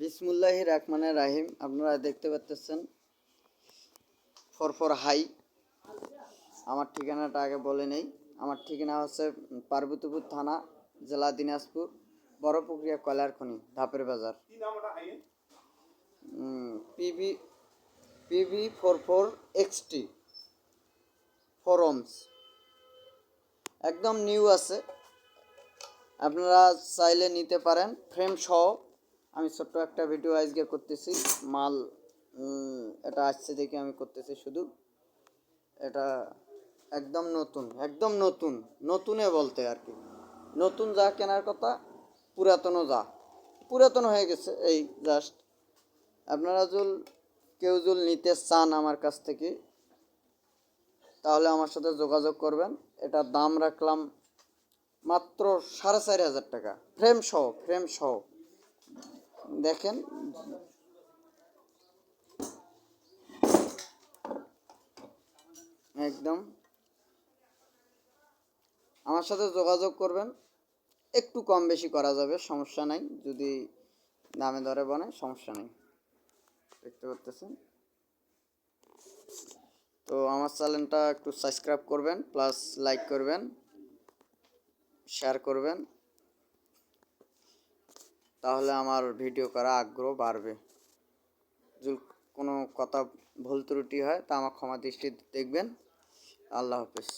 বিসমুল্লাহির রহমানির রাহিম। আপনারা দেখতে পাচ্ছেন ফর হাই। আমার ঠিকানাটা আগে বলে নেই। আমার ঠিকানা হচ্ছে পার্বতীপুর থানা, জেলা দিনাজপুর, বড়পুকুরিয়া কয়লার খনি, ধাপের বাজার। PV44XT ফরমস একদম নিউ আছে, আপনারা চাইলে নিতে পারেন ফ্রেম সহ। আমি ছোট্ট একটা ভিডিও আজকে করতেছি, মাল এটা আসছে দেখে আমি করতেছি শুধু। এটা একদম নতুন, একদম নতুন, নতুনে বলতে আর কি, নতুন যা কেনার কথা পুরাতনও যা, পুরাতন হয়ে গেছে এই জাস্ট। আপনারা কেউ নিতে চান আমার কাছ থেকে, তাহলে আমার সাথে যোগাযোগ করবেন। এটার দাম রাখলাম মাত্র 4,500 টাকা, ফ্রেম সহ, ফ্রেম সহ। দেখেন একদম আমার সাথে যোগাযোগ করবেন, একটু কম বেশি করা যাবে, সমস্যা নাই। যদি দামে দরে বনে সমস্যা নেই। দেখতে পাচ্ছেন তো আমার চ্যানেলটা একটু সাবস্ক্রাইব করবেন, প্লাস লাইক করবেন, শেয়ার করবেন, তাহলে আমার ভিডিও করা আগ্রহ বাড়বে। যদি কোনো কথা ভুল ত্রুটি হয় তা আমার ক্ষমা দৃষ্টিতে দেখবেন। আল্লাহ হাফেজ।